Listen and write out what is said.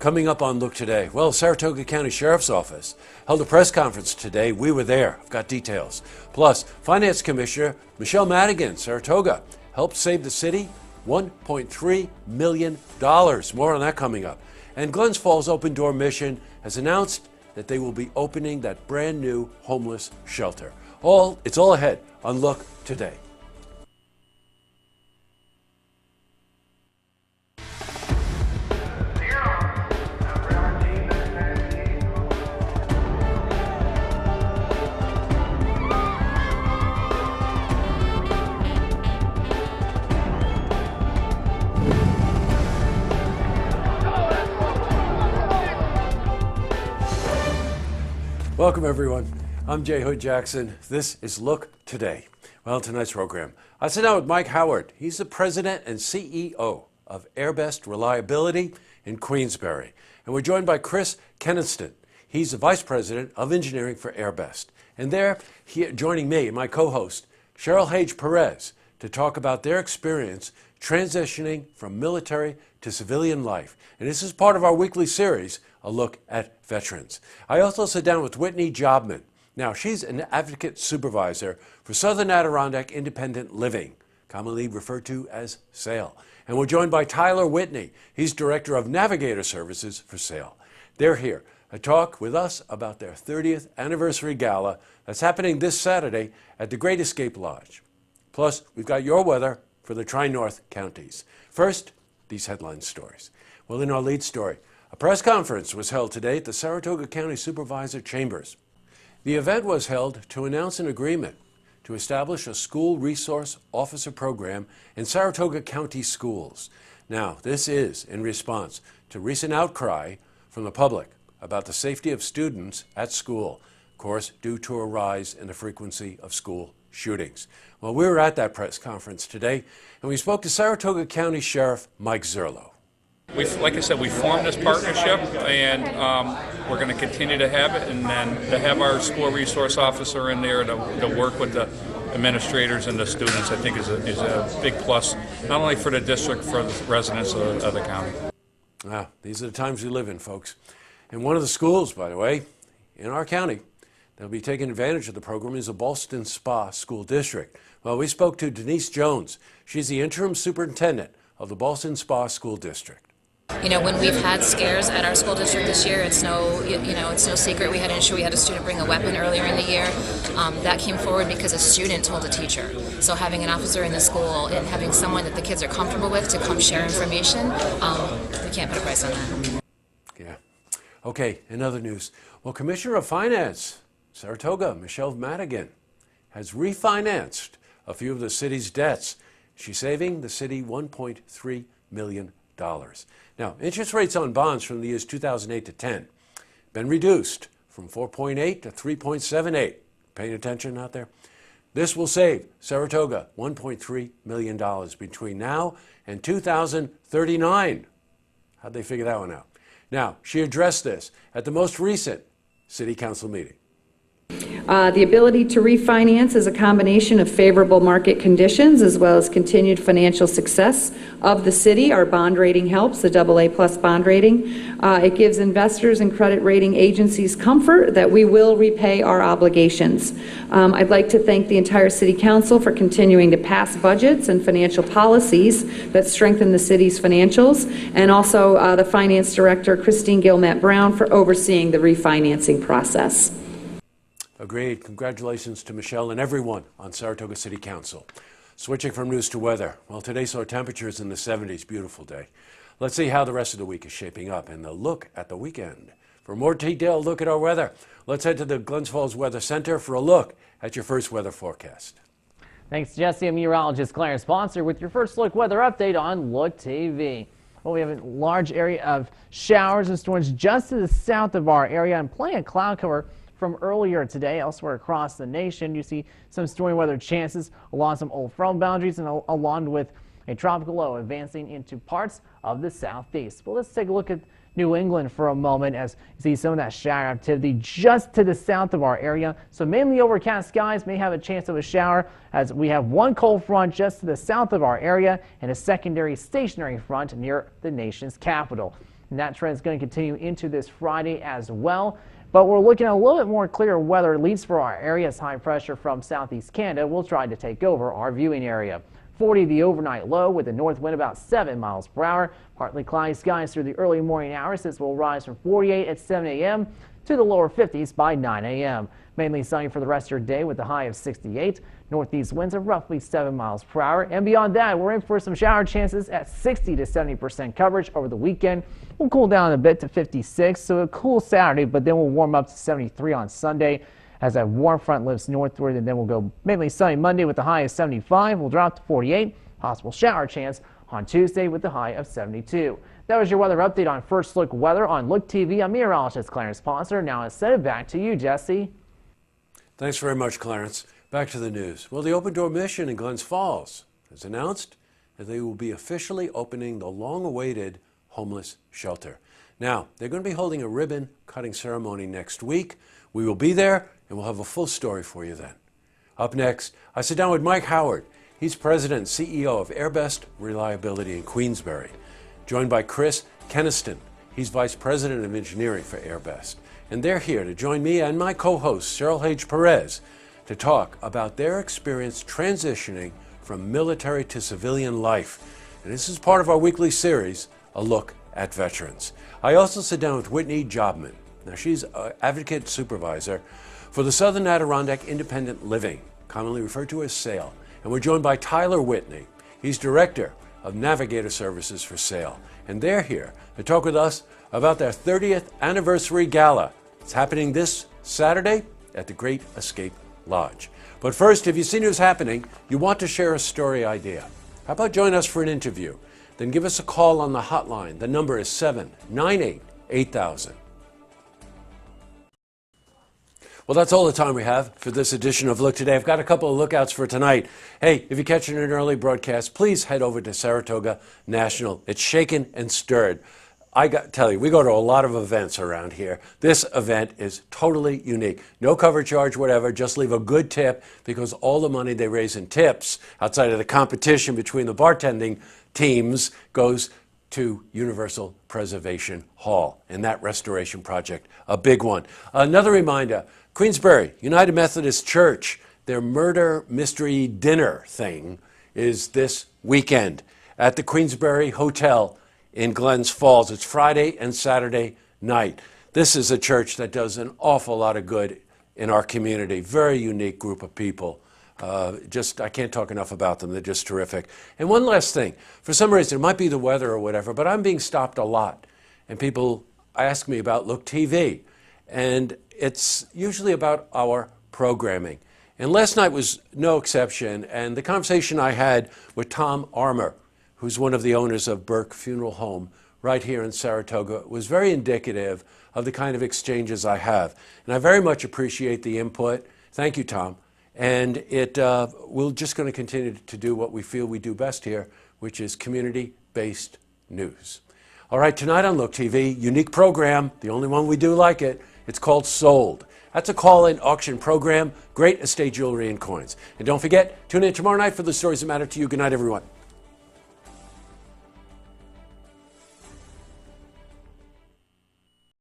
Coming up on Look Today, well, Saratoga County Sheriff's Office held a press conference today. We were there. I've got details. Plus, Finance Commissioner Michele Madigan, Saratoga, helped save the city $1.3 million. More on that coming up. And Glens Falls Open Door Mission has announced that they will be opening that brand new homeless shelter. It's all ahead on Look Today. Welcome, everyone. I'm Jay Hood Jackson. This is Look Today. Well, tonight's program, I sit down with Mike Howard. He's the president and CEO of Airbest Reliability in Queensbury. And we're joined by Chris Kenniston. He's the vice president of engineering for Airbest. And there, joining me and my co-host, Cheryl Hage Perez, to talk about their experience transitioning from military to civilian life. And this is part of our weekly series, A Look at Veterans. I also sit down with Whitney Jobman. Now, she's an advocate supervisor for Southern Adirondack Independent Living, commonly referred to as SAIL. And we're joined by Tyler Whitney. He's director of Navigator Services for SAIL. They're here to talk with us about their 30th anniversary gala that's happening this Saturday at the Great Escape Lodge. Plus, we've got your weather for the Tri-North counties. First, these headline stories. Well, in our lead story, a press conference was held today at the Saratoga County Supervisor Chambers. The event was held to announce an agreement to establish a school resource officer program in Saratoga County schools. Now, this is in response to recent outcry from the public about the safety of students at school, of course, due to a rise in the frequency of school shootings. Well, we were at that press conference today, and we spoke to Saratoga County Sheriff Mike Zerlo. Like I said, we formed this partnership, and we're going to continue to have it, and then to have our school resource officer in there to work with the administrators and the students, I think is a big plus, not only for the district, for the residents of the county. These are the times we live in, folks. And one of the schools, by the way, in our county that'll be taking advantage of the program is the Ballston Spa School District. Well, we spoke to Denise Jones. She's the interim superintendent of the Ballston Spa School District. You know, when we've had scares at our school district this year, it's no secret. We had an issue. We had a student bring a weapon earlier in the year. That came forward because a student told a teacher. So having an officer in the school and having someone that the kids are comfortable with to come share information, we can't put a price on that. Yeah. Okay, in other news, well, Commissioner of Finance, Saratoga, Michele Madigan, has refinanced a few of the city's debts. She's saving the city $1.3 million. Now, interest rates on bonds from the years 2008 to 10 been reduced from 4.8 to 3.78. Paying attention out there? This will save Saratoga $1.3 million between now and 2039. How'd they figure that one out? Now, she addressed this at the most recent City Council meeting. The ability to refinance is a combination of favorable market conditions as well as continued financial success of the city. Our bond rating helps, the AA+ bond rating. It gives investors and credit rating agencies comfort that we will repay our obligations. I'd like to thank the entire City Council for continuing to pass budgets and financial policies that strengthen the city's financials, and also the Finance Director, Christine Gilmet-Brown, for overseeing the refinancing process. Agreed. Congratulations to Michele and everyone on Saratoga City Council. Switching from news to weather. Well, today saw temperatures in the 70s. Beautiful day. Let's see how the rest of the week is shaping up and a look at the weekend. For a more detailed look at our weather, let's head to the Glens Falls Weather Center for a look at your first weather forecast. Thanks, Jesse. I'm meteorologist Clarence Sponsor with your first look weather update on Look TV. Well, we have a large area of showers and storms just to the south of our area and plenty of cloud cover from earlier today. Elsewhere across the nation, you see some stormy weather chances along some old front boundaries and along with a tropical low advancing into parts of the southeast. Well, let's take a look at New England for a moment as you see some of that shower activity just to the south of our area. So mainly overcast skies, may have a chance of a shower as we have one cold front just to the south of our area and a secondary stationary front near the nation's capital. and that trend is going to continue into this Friday as well. But we're looking at a little bit more clear weather, at least for our area, as high pressure from southeast Canada will try to take over our viewing area. 40 the overnight low with a north wind about 7 miles per hour. Partly cloudy skies through the early morning hours. This will rise from 48 at 7 a.m. to the lower 50s by 9 a.m. Mainly sunny for the rest of your day with a high of 68. Northeast winds of roughly 7 miles per hour. And beyond that, we're in for some shower chances at 60 to 70% coverage over the weekend. We'll cool down a bit to 56, so a cool Saturday, but then we'll warm up to 73 on Sunday as that warm front lifts northward, and then we'll go mainly sunny Monday with the high of 75. We'll drop to 48. Possible shower chance on Tuesday with the high of 72. That was your weather update on First Look Weather on Look TV. I'm meteorologist Clarence Ponser. Now I send it back to you, Jesse. Thanks very much, Clarence. Back to the news. Well, the Open Door Mission in Glens Falls has announced that they will be officially opening the long-awaited homeless shelter. Now, they're going to be holding a ribbon-cutting ceremony next week. We will be there, and we'll have a full story for you then. Up next, I sit down with Mike Howard. He's president and CEO of Airbest Reliability in Queensbury. Joined by Chris Keniston. He's vice president of engineering for Airbest. And they're here to join me and my co-host, Cheryl H. Perez, to talk about their experience transitioning from military to civilian life. And this is part of our weekly series, A Look at Veterans. I also sit down with Whitney Jobman. Now, she's an advocate supervisor for the Southern Adirondack Independent Living, commonly referred to as SAIL. And we're joined by Tyler Whitney. He's director of Navigator Services for SAIL. And they're here to talk with us about their 30th anniversary gala. It's happening this Saturday at the Great Escape Lodge. But first, if you see news happening, you want to share a story idea. How about join us for an interview? Then give us a call on the hotline. The number is 798-8000. Well, that's all the time we have for this edition of Look Today. I've got a couple of lookouts for tonight. Hey, if you're catching an early broadcast, please head over to Saratoga National. It's shaken and stirred. I got to tell you, we go to a lot of events around here. This event is totally unique. No cover charge, whatever. Just leave a good tip, because all the money they raise in tips outside of the competition between the bartending teams goes to Universal Preservation Hall and that restoration project, a big one. Another reminder, Queensbury United Methodist Church, their murder mystery dinner thing is this weekend at the Queensbury Hotel in Glens Falls. It's Friday and Saturday night. This is a church that does an awful lot of good in our community. Very unique group of people. I can't talk enough about them. They're just terrific. And one last thing. For some reason, it might be the weather or whatever, but I'm being stopped a lot. And people ask me about Look TV. And it's usually about our programming. And last night was no exception. And the conversation I had with Tom Armour, who's one of the owners of Burke Funeral Home right here in Saratoga, was very indicative of the kind of exchanges I have. And I very much appreciate the input. Thank you, Tom. And we're just going to continue to do what we feel we do best here, which is community-based news. All right, tonight on Look TV, unique program, the only one we do like it. It's called Sold. That's a call-in auction program, great estate jewelry and coins. And don't forget, tune in tomorrow night for the stories that matter to you. Good night, everyone.